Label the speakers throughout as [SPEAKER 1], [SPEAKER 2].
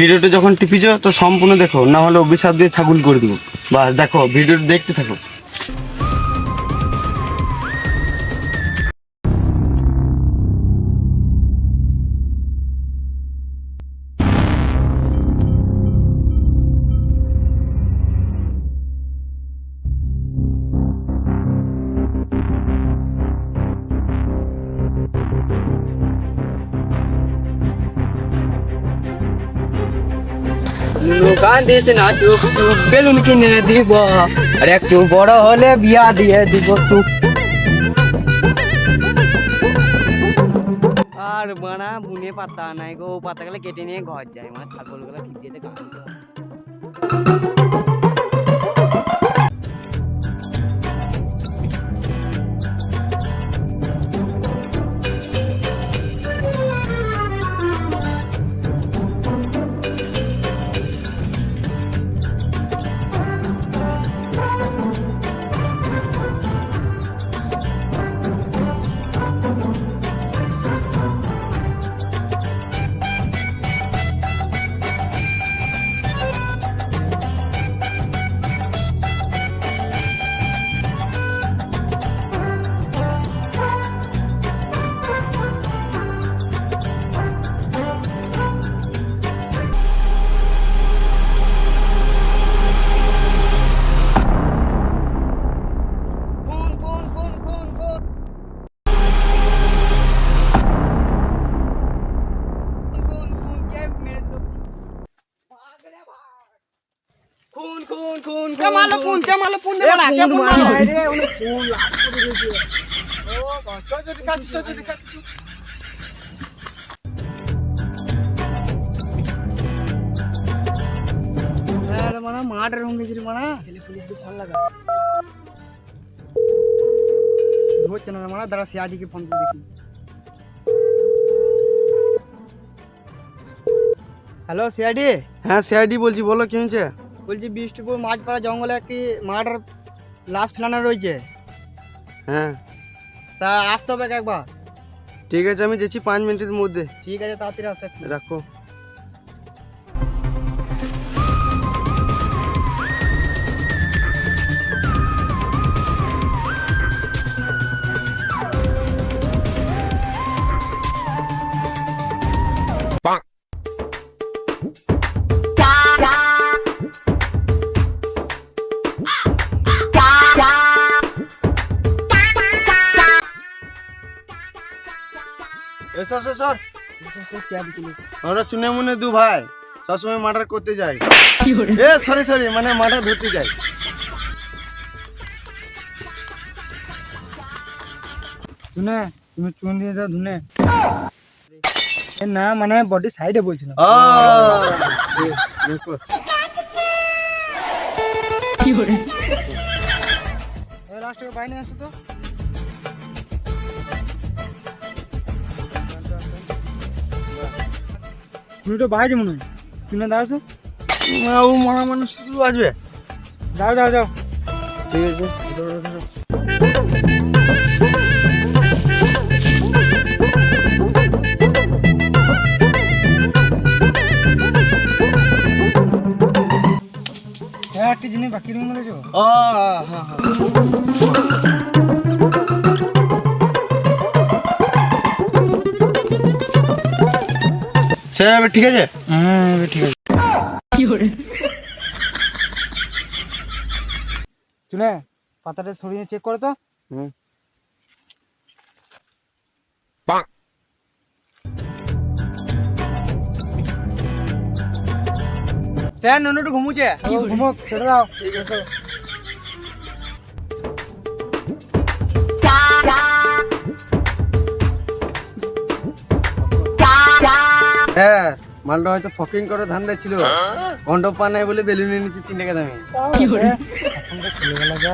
[SPEAKER 1] ভিডিওটা যখন টিপিছো তো সম্পূর্ণ দেখো, না হলে অভিশাপ দিয়ে ছাগল করে দেবো। বাস দেখো, ভিডিওটা দেখতে থাকো।
[SPEAKER 2] দোকান দিস না, চুপ চুপ বেলুন কিনে দিব, আর একটু বড় হলে বিয়া দিয়ে দিব চুপ। আর বানা বুনে পাতা নাই গো, পাতা গুলো কেটে নিয়ে ঘর যায়, মা ছাগল গুলো খিদিয়ে গান দেয়। খুন খুন খুন
[SPEAKER 3] কেমালো ফোন দে বড়া কে ফোন মারলো রে উনি ফোন লাগ করে দিয়েছে ও চল যদি কাছে
[SPEAKER 2] আরে মানা মার্ডার होंगे जी माना पहले पुलिस को फोन लगा
[SPEAKER 3] ধরছে না মারা দাঁড়া সিআইডি কে ফোন করে দেখি। Hello CID.
[SPEAKER 1] হ্যাঁ সিআইডি বলছি, বলো কি হয়েছে?
[SPEAKER 3] বলছি বিষ্টপুর মাঝপাড়া জঙ্গলে একটি মার্ডার লাশ ফেলানো রয়েছে,
[SPEAKER 1] হ্যাঁ
[SPEAKER 3] তা আসতে হবে একবার।
[SPEAKER 1] ঠিক আছে, আমি যাচ্ছি 5 মিনিটের মধ্যে।
[SPEAKER 3] ঠিক আছে তাড়াতাড়ি আসো একটু।
[SPEAKER 1] রাখো। আমরা চুনে মুনে দু ভাই সবসময় মার্ডার করতে যাই। সরি মানে মার্ডার ধরতে যাই।
[SPEAKER 2] শুনে তুমি চুন দিয়ে দাও ধুনে না, মানে বডি সাইডে বলছিল। কি করে এই লাস্টে বাইরে আসো তো। তুমি তো বাইরে মনে হয়, শুনে দাও তো।
[SPEAKER 1] ও মারা মানুষ শুধু আসবে।
[SPEAKER 2] যাও
[SPEAKER 1] ঠিক আছে, ধরো।
[SPEAKER 2] হ্যাঁ একটা জিনিস বাকি রয়ে গেল।
[SPEAKER 1] হ্যাঁ সেটা যাবে, ঠিক আছে।
[SPEAKER 2] হ্যাঁ ঠিক আছে। কি করে শুনে পাতাটা সরিয়ে চেক করো তো।
[SPEAKER 3] স্যার ননুটু ঘুমুছে।
[SPEAKER 2] ঘুমো ছেড়ে দাও।
[SPEAKER 3] ঠিক আছে
[SPEAKER 1] হ্যাঁ, মালটা হয়তো ফকিং করে ধান দিচ্ছিল, কন্ডম পা নাই বলে বেলুন এনেছি 3 টাকা দামে।
[SPEAKER 2] কি করে এখন তো চলে গেল যা।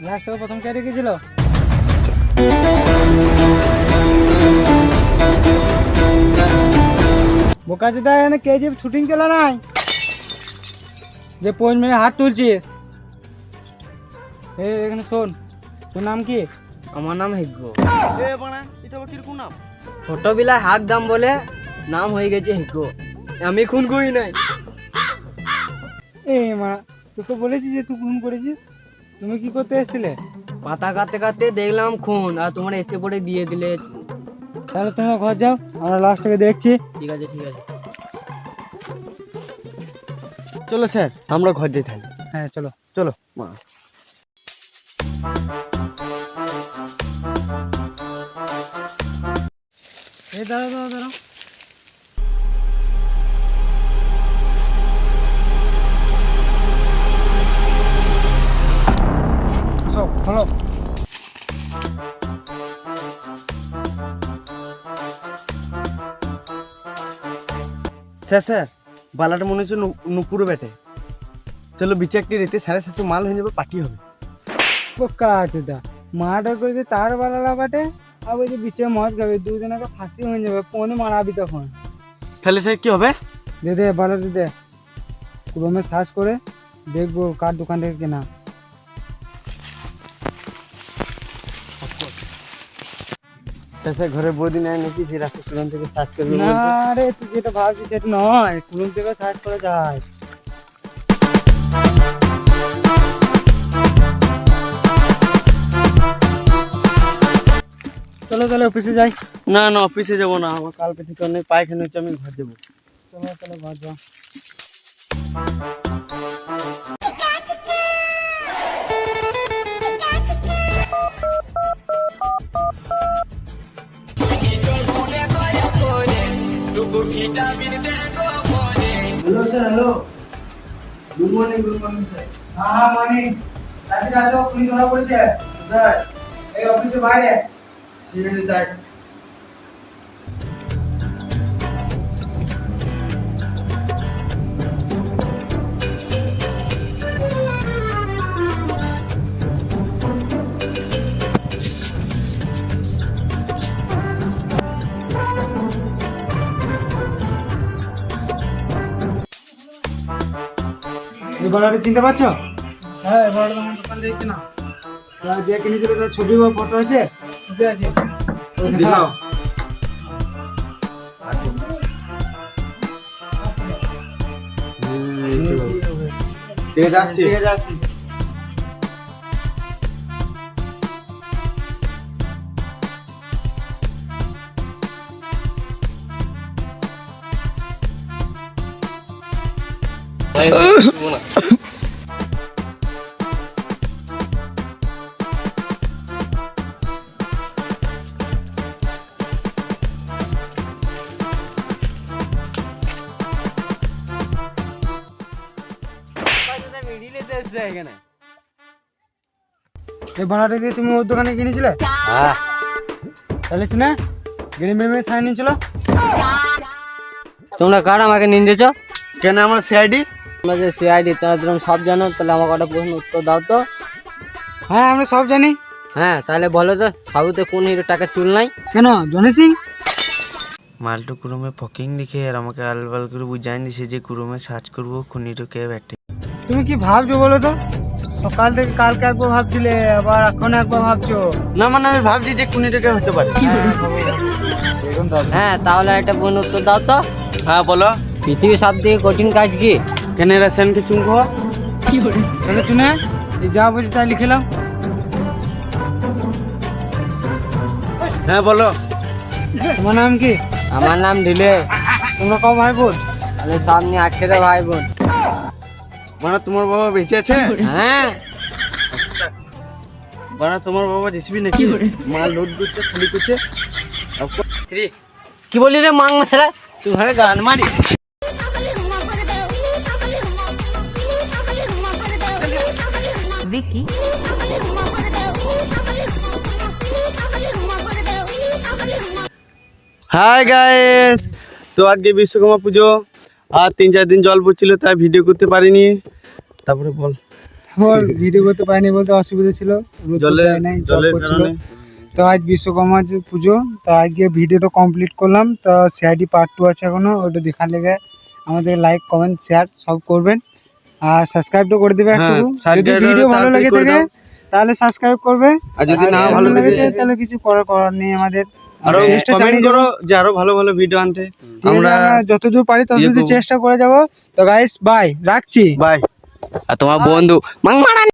[SPEAKER 2] লাস্ট প্রথম কে রেখেছিল? বোকা দিদা এখানে কেজিএফ শুটিং চলে নাই যে 5 মিনিট হাত তুলছিস। এখানে শোন, তোর নাম কি?
[SPEAKER 3] আমার নাম হিগ্গো।
[SPEAKER 1] এ বানা, এটা আবার কিরকম নাম?
[SPEAKER 3] ছোটবেলায় হাত দাম বলে
[SPEAKER 2] নাম হয়ে গেছে হিকো। আমি খুন করি নাই।
[SPEAKER 3] এ মা, তোকে বলেছি যে তুই খুন করেছিস? তুমি কি করতে এসেছিলে?
[SPEAKER 2] পাতা কাটতে কাটতে দেখলাম খুন, আর তোমরা এসে পড়ে দিয়ে দিলে।
[SPEAKER 3] তাহলে তোমরা ঘর যাও, আমরা লাস্ট থেকে দেখছি।
[SPEAKER 2] ঠিক আছে ঠিক আছে।
[SPEAKER 1] চলো স্যার, আমরা ঘর যাই তাহলে।
[SPEAKER 3] হ্যাঁ চলো।
[SPEAKER 1] চলো মা।
[SPEAKER 3] এই দাঁড়াও দাঁড়াও দাঁড়াও। সব খোলো।
[SPEAKER 1] স্যার স্যার, বালাটা মনে হচ্ছে নুপুরে বেটে। চলো বিচে একটি রেতে সাড়ে 700 মাল হয়ে যাবে, পার্টি হবে।
[SPEAKER 3] পোকা আছে দা, মার্ডার করেছে তার বালালা বাটে, আর ওই যে বিচে মদ খাবে, দুজনকে ফাঁসি হয়ে যাবে, ফোনে মারাবি তখন।
[SPEAKER 1] তাহলে স্যার কি হবে?
[SPEAKER 3] দে দে বালা দে দে, ক্রোমে সার্চ করে দেখবো কার দোকান থেকে কেনা।
[SPEAKER 1] স্যার ঘরে বৌদি নেয় নাকি যে রাস্তা সুরান থেকে সার্চ করবে?
[SPEAKER 3] না রে, তুই যেটা ভাবছিস সেটা নয়, ক্রোম থেকে সার্চ করা যায়। চলো তাহলে অফিসে যাই।
[SPEAKER 1] না না, অফিসে যাবো না, আমার কালকে থেকে অনেক পায়খানা হচ্ছে, আমি ঘর যাবো।
[SPEAKER 3] চলো চলো ঘর যাও।
[SPEAKER 1] Hello sir, hello, good morning sir.
[SPEAKER 3] হ্যাঁ হ্যাঁ মর্নিং, তাড়াতাড়ি আসো, পুলিশ ধরা পড়েছে।
[SPEAKER 1] স্যার
[SPEAKER 3] এই অফিসের বাইরে।
[SPEAKER 1] ঠিক আছে যাই।
[SPEAKER 3] এই বাড়াটা চিনতে পারছো? হ্যাঁ, এই বাড়াটা আমার দোকান দেখছি না। যে কিনেছিল তার ছবি বা ফটো আছে? ঠিক আছে,
[SPEAKER 1] দিলাও। ঠিক আছে, আসছি।
[SPEAKER 3] ঠিক আছে আসছি।
[SPEAKER 2] এখানে
[SPEAKER 3] এই ভাড়াটা দিয়ে তুমি ওর দোকানে কিনেছিলে?
[SPEAKER 2] হ্যাঁ।
[SPEAKER 3] তাহলে শুনে গেড়ে মেমে থাই নিয়েছিল।
[SPEAKER 2] তোমরা কার আমাকে নিন্দেছ?
[SPEAKER 1] কেন, আমার সিআইডি।
[SPEAKER 2] তোমরা যে সিআইডি, তারা তুমি সব জানো, তাহলে আমাকে একটা প্রশ্ন উত্তর দাও তো।
[SPEAKER 3] হ্যাঁ আমরা সব জানি।
[SPEAKER 2] হ্যাঁ তাহলে বলো তো, সাউথে কোন হিরো টাকা চুল নাই?
[SPEAKER 3] কেন, জনি সিং?
[SPEAKER 1] মালটু কুরুমে ফকিং লিখে আর আমাকে আলবাল করে বুঝাই দিছে যে কুরুমে সার্চ করবো খুনিটাকে ব্যাটে।
[SPEAKER 3] তুমি কি ভাবছো বলো তো? সকাল থেকে কালকে একবার ভাবছিলে, আবার এখন একবার ভাবছো।
[SPEAKER 1] না মানে আমি ভাবছি যে খুনিটাকে হতে পারে।
[SPEAKER 2] হ্যাঁ তাহলে একটা প্রশ্ন উত্তর দাও তো।
[SPEAKER 1] হ্যাঁ বলো।
[SPEAKER 2] পৃথিবীর সব থেকে কঠিন কাজ কি?
[SPEAKER 1] কেন রাসায়নকে চুমকো?
[SPEAKER 3] তাহলে শুনে এই যা বলছি তাই লিখেলাম।
[SPEAKER 1] হ্যাঁ বলো।
[SPEAKER 3] তোমার নাম কি?
[SPEAKER 2] আমার নাম দিলে।
[SPEAKER 3] তোমরা ক ভাই বোন?
[SPEAKER 2] আমি সামনে 8টা ভাই বোন।
[SPEAKER 1] মানে তোমার বাবা বেঁচে আছে?
[SPEAKER 2] হ্যাঁ।
[SPEAKER 1] মানে তোমার বাবা জিসিবি নাকি মাল লোড করছে, খালি করছে?
[SPEAKER 2] কি বলি রে মাং মশলা, তুই ঘরে গান মারি।
[SPEAKER 4] Vicky.
[SPEAKER 1] হাই গাইস, তো আজকে বিশ্বকর্মা পুজো, আর 3-4 দিন জল পড়ছিল তাই ভিডিও করতে পারিনি। তারপরে বল।
[SPEAKER 3] বল, ভিডিও করতে পারিনি বলতে অসুবিধা ছিল,
[SPEAKER 1] জলের কারণে।
[SPEAKER 3] তো আজ বিশ্বকর্মা পুজো, তো আজকে ভিডিওটা কমপ্লিট করলাম। তো সিআইডি পার্ট 2 আছে এখনো, ওটা দেখার লেগে আমাদের লাইক কমেন্ট শেয়ার সব করবেন, আর সাবস্ক্রাইবও করে দিবে একটু। যদি ভিডিও ভালো লাগে থাকে তাহলে সাবস্ক্রাইব করবে,
[SPEAKER 1] আর যদি না ভালো লাগে
[SPEAKER 3] তাহলে কিছু করার নেই আমাদের।
[SPEAKER 1] আরো
[SPEAKER 3] চেষ্টা
[SPEAKER 1] কমেন্ট
[SPEAKER 3] চালিয়ে
[SPEAKER 1] করো যে আরো ভালো ভালো ভিডিও আনতে।
[SPEAKER 3] আমরা যতদূর পারি ততদূর
[SPEAKER 1] করবো।
[SPEAKER 3] চেষ্টা করে যাব। তো গাইস বাই, রাখছি।
[SPEAKER 1] বাই।
[SPEAKER 2] আর তোমার বন্ধু